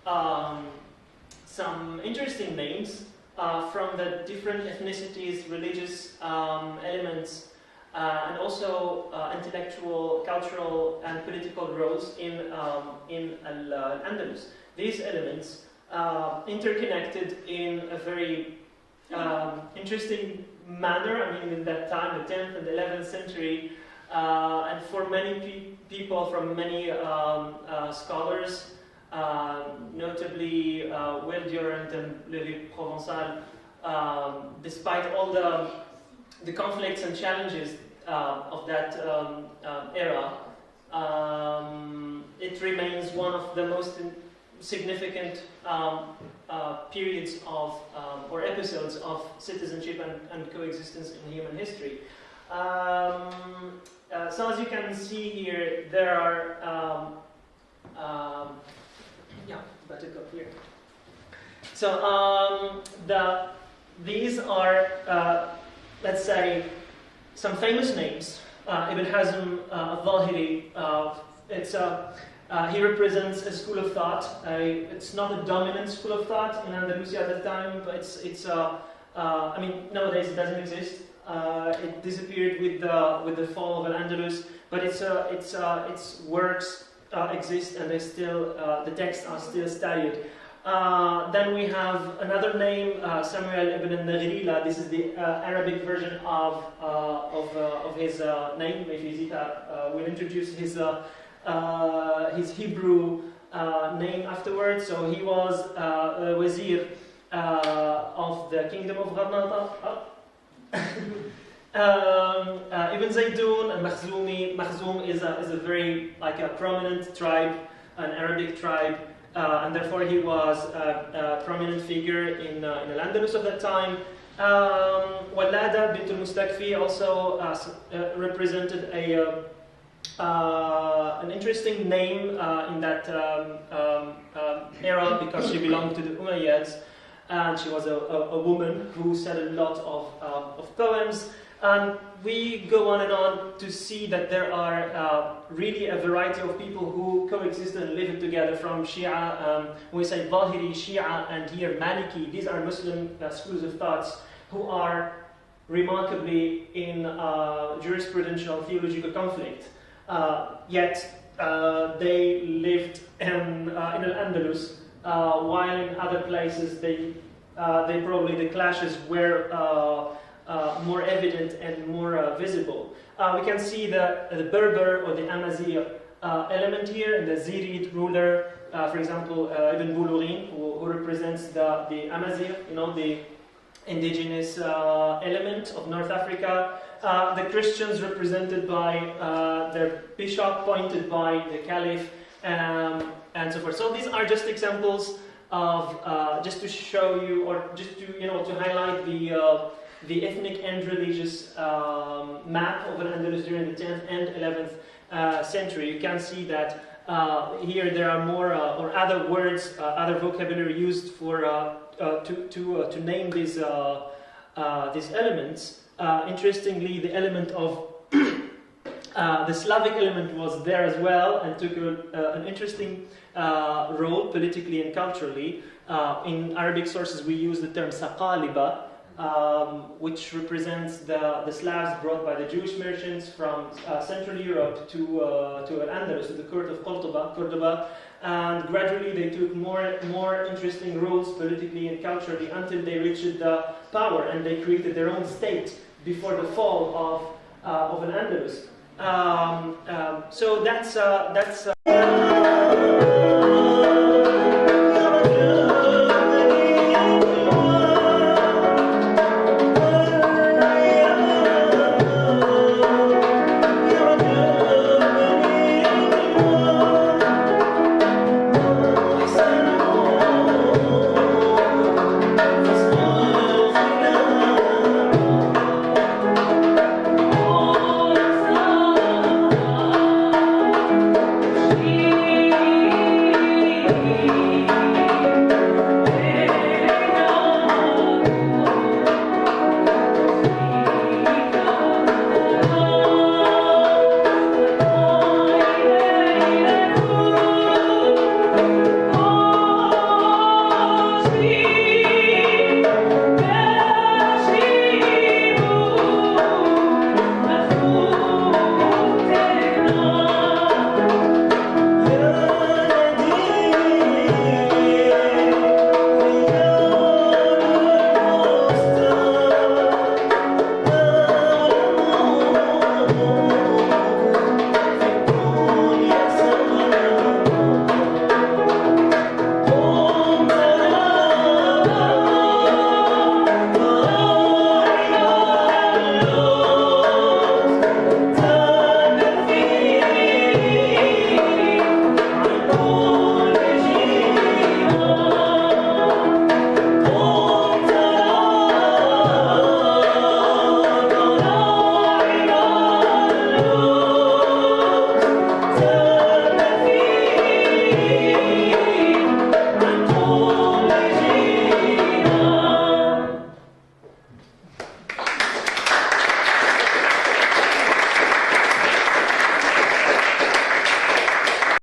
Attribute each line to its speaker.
Speaker 1: some interesting names from the different ethnicities, religious elements, and also intellectual, cultural, and political roles in al-Andalus. These elements interconnected in a very interesting manner. I mean, in that time, the 10th and 11th century, and for many people, from many scholars, notably Will Durant and Lévy-Provençal, despite all the conflicts and challenges of that era, it remains one of the most significant periods of or episodes of citizenship and coexistence in human history. So as you can see here, there are better go here. So these are let's say some famous names. Ibn Hazm al-Zahiri, he represents a school of thought. It's not a dominant school of thought in Andalusia at the time, but it's I mean, nowadays it doesn't exist. It disappeared with the fall of al-Andalus, but its works exist, and they still the texts are still studied. Then we have another name, Samuel ibn al-Naghirila. This is the Arabic version of his name. Maybe Zita will introduce his Hebrew name afterwards. So he was a wazir of the kingdom of Granada. Ibn Zaydun and Makhzumi. Makhzum is a very a prominent tribe, an Arabic tribe, and therefore he was a prominent figure in al-Andalus of that time. Walada bint al-Mustakfi also represented an interesting name in that era, because she belonged to the Umayyads, and she was a woman who said a lot of poems. And we go on and on to see that there are really a variety of people who coexist and live together, from Shia, we say Zahiri, Shia, and here Maliki. These are Muslim schools of thoughts who are remarkably in jurisprudential theological conflict. Yet they lived in al-Andalus, while in other places the clashes were more evident and more visible. We can see the Berber or the Amazigh element here, and the Zirid ruler, for example, Ibn Bulurin, who represents the Amazigh, the indigenous element of North Africa. The Christians represented by their bishop, appointed by the caliph, and so forth. So these are just examples of just to show you, or just to highlight the ethnic and religious map of Al-Andalus during the 10th and 11th century. You can see that here there are more or other words, other vocabulary used for to name these elements. Interestingly, the element of the Slavic element was there as well, and took an interesting role politically and culturally. In Arabic sources, we use the term Saqaliba, which represents the Slavs brought by the Jewish merchants from Central Europe to Al-Andalus, to the court of Cordoba, and gradually they took more interesting roles politically and culturally until they reached the power, and they created their own state before the fall of Al-Andalus. So that's